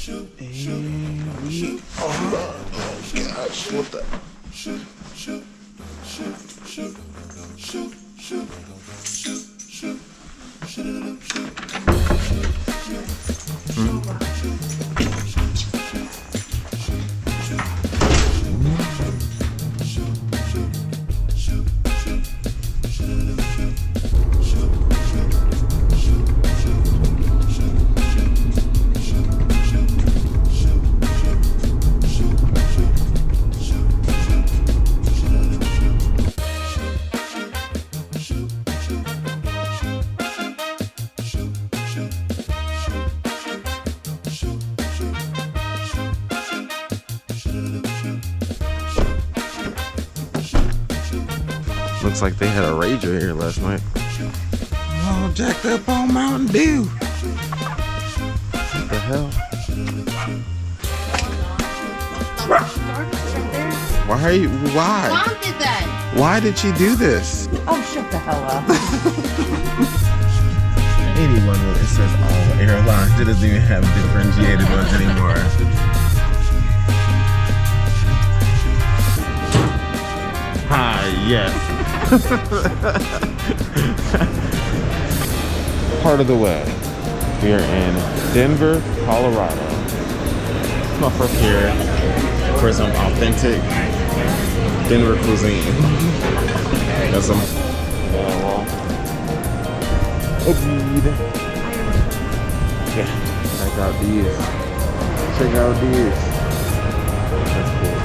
And we are, oh gosh, what the? Looks like they had a rager here last night. Oh, jacked up on Mountain Dew. What the hell? Why? Mom did that. Why did she do this? Oh, shut the hell up. Anyone when it says all airlines, it doesn't even have differentiated ones anymore. Hi, yes. Part of the way. We are in Denver, Colorado. My first here for some authentic Denver cuisine. Got some weed. Yeah, check out these. Check out these. That's cool.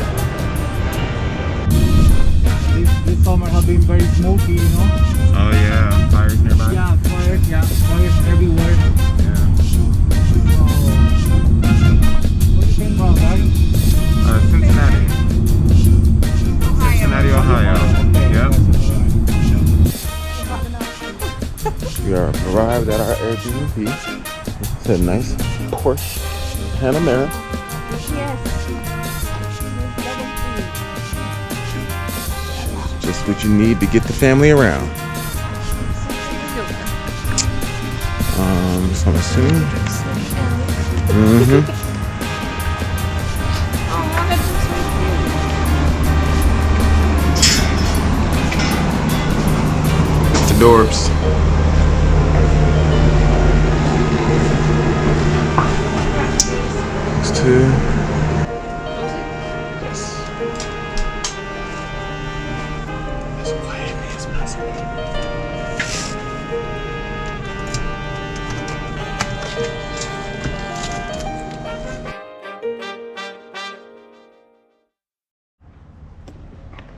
This summer have been very smoky, you know? Oh yeah, fires nearby? Yeah, fires everywhere. Yeah. Where you came from, guys? Cincinnati. Cincinnati, Ohio. Yep. We are arrived at our AirBNB. It's a nice Porsche Panamera. Just what you need to get the family around. So I'm assuming. Adorbs. Next two.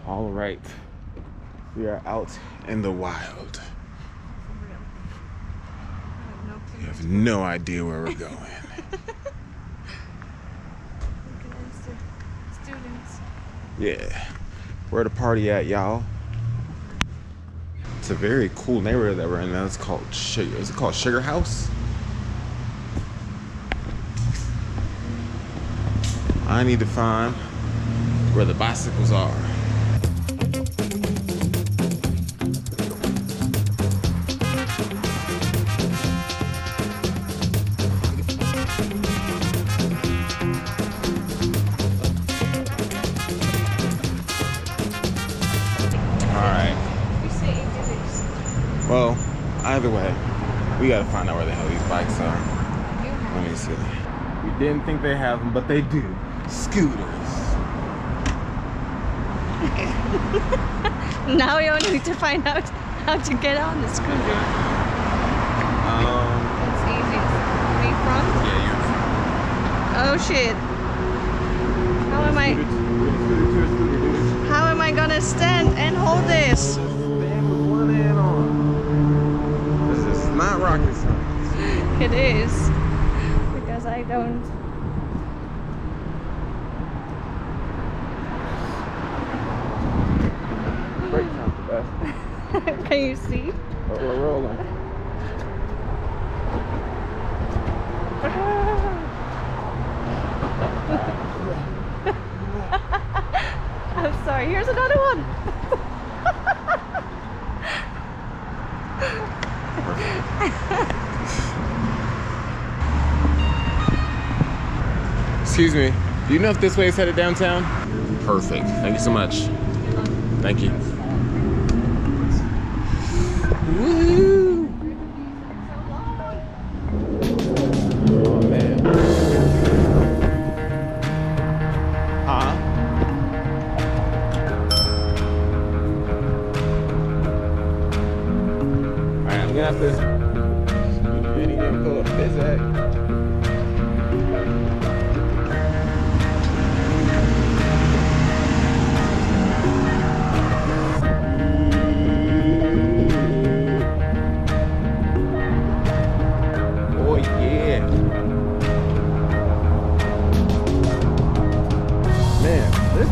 All right, we are out in the wild. We have no idea where we're going. Students. Yeah, where the party at, y'all? It's a very cool neighborhood that we're in now. It's called is it called Sugarhouse? I need to find where the bicycles are. Well, either way, we gotta find out where the hell these bikes are. Let me see. We didn't think they have them, but they do. Scooters. Now we only need to find out how to get on the scooter. It's easy. Me front? Yeah, you're front. Oh shit. How am I gonna stand and hold this? Stand with one hand on. This is not rocket science. It is. Because I don't. Brakes aren't the best. Can you see? But we're rolling. I'm sorry, here's another one. Excuse me. Do you know if this way is headed downtown? Perfect. Thank you so much. Thank you. Woo! Oh man. Huh? Alright, I'm gonna have to. You ain't even pull up this act.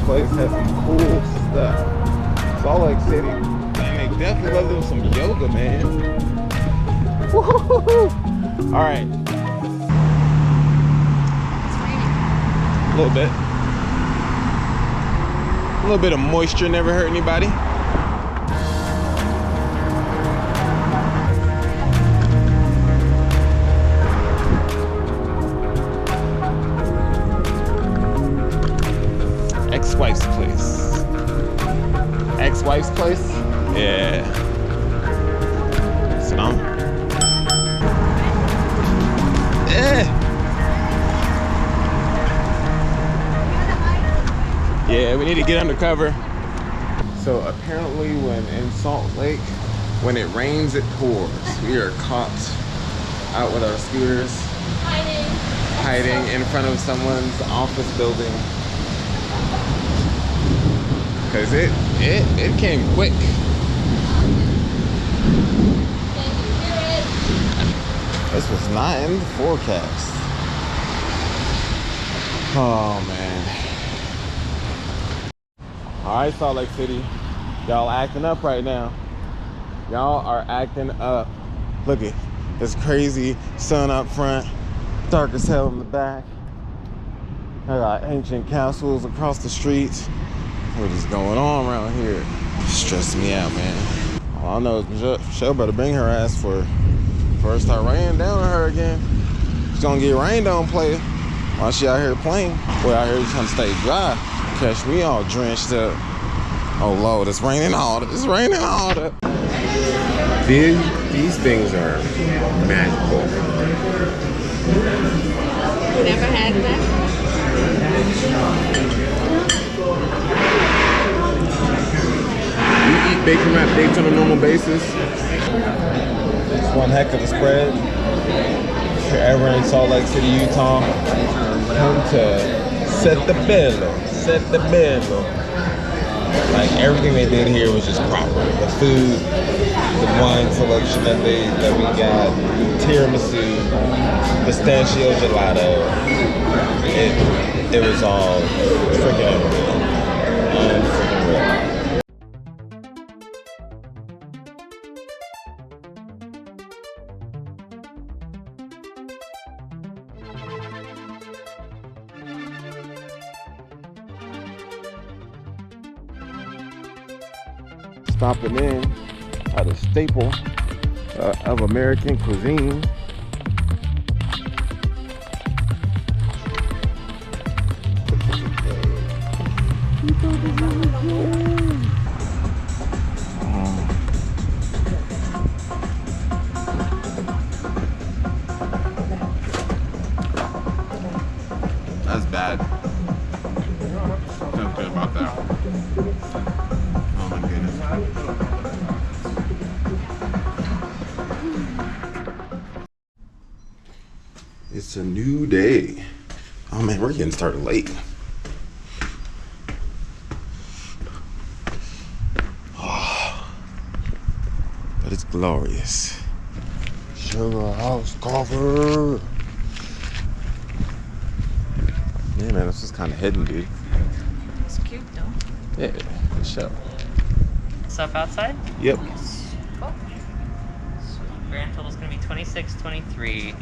Place has some cool stuff. Salt Lake City. And they definitely love them some yoga, man. Woo-hoo-hoo-hoo. All right. It's raining. A little bit. A little bit of moisture never hurt anybody. Ex-wife's place. Ex-wife's place? Yeah. Sit down. Yeah, we need to get undercover. So apparently when in Salt Lake, when it rains, it pours. We are caught out with our scooters. Hiding in front of someone's office building. Cause it came quick. This was not in the forecast. Oh man. Alright, Salt Lake City. Y'all acting up right now. Y'all are acting up. Look at this crazy sun up front. Dark as hell in the back. I got ancient castles across the streets. What is going on around here? Stressing me out, man. All I know is Michelle better bring her ass for it start raining down on her again. She's gonna get rained on, player. While she out here playing. Boy, out here trying to stay dry. Catch me all drenched up. Oh Lord, it's raining all that. It's raining all that. These things are magical. Never had that. You eat bacon wrap dates on a normal basis? It's one heck of a spread. If you're ever in Salt Lake City, Utah, come to Settebello. Like everything they did here was just proper. The food, the wine selection that we got, tiramisu, pistachio gelato. It was all freaking unreal. Unfreaking real. Stopping in at a staple of American cuisine. That's bad. Don't good about that. Oh my goodness. It's a new day. Oh man, we're getting started late. Oh, but it's glorious. Sugarhouse coffee. Yeah, man, this is kind of hidden, dude. It's cute though. Yeah, for sure. Stuff outside? Yep. Cool. So grand total's gonna be 26, 23.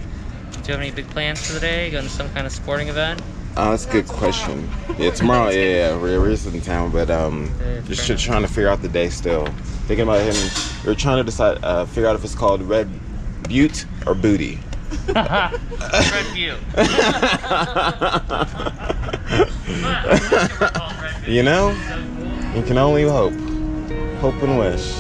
Do you have any big plans for the day? Going to some kind of sporting event? That's a good question. Yeah, tomorrow, yeah, we're just in town, but just trying to figure out the day still. Thinking about him, we're trying to decide, figure out if it's called Red Butte or Booty. Red Butte. You know, you can only hope. Hope and wish.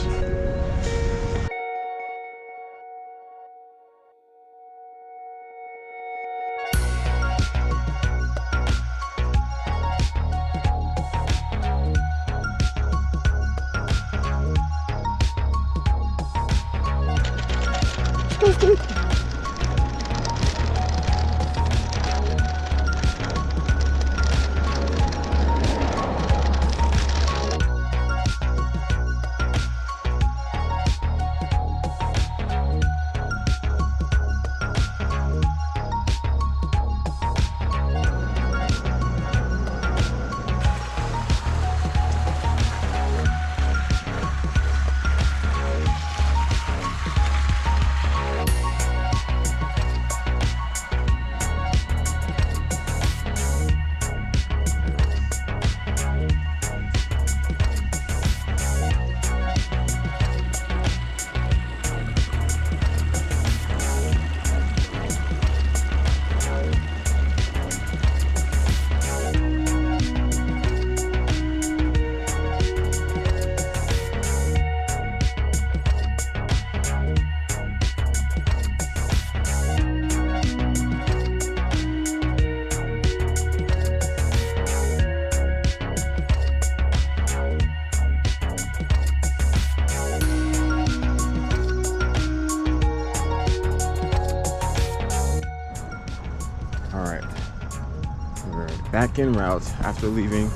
Back en route after leaving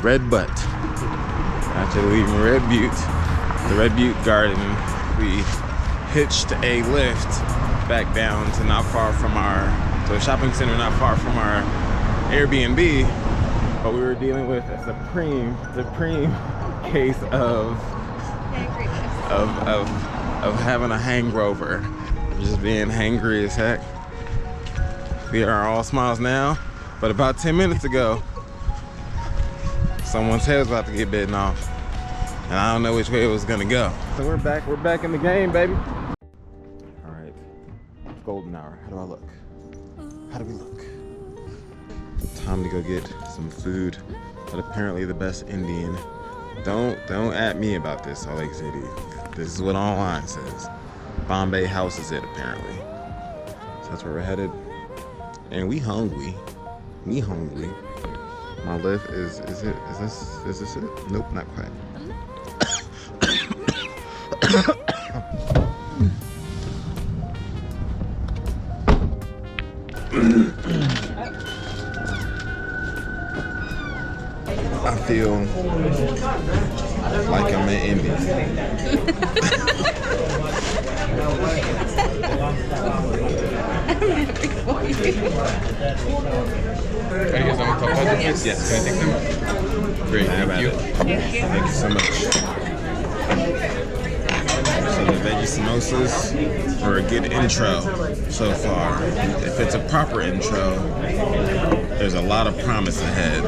Red Butte. After leaving Red Butte, the Red Butte Garden, we hitched a lift back down to not far from to a shopping center not far from our AirBNB. But we were dealing with a supreme case of having a hangover, just being hangry as heck. We are all smiles now. But about 10 minutes ago, someone's head was about to get bitten off. And I don't know which way it was gonna go. So we're back in the game, baby. All right, it's golden hour. How do I look? How do we look? Time to go get some food. But apparently the best Indian. Don't at me about this, Salt Lake City. This is what online says. Bombay house is it, apparently. So that's where we're headed. And we hungry. Me hungry. My lift is this it? Nope, not quite. I feel like I'm in India. Can I get some papadas, please? Yes. Can I take them? Great, thank you. Thank you so much. So the veggie samosas are a good intro so far. If it's a proper intro, there's a lot of promise ahead.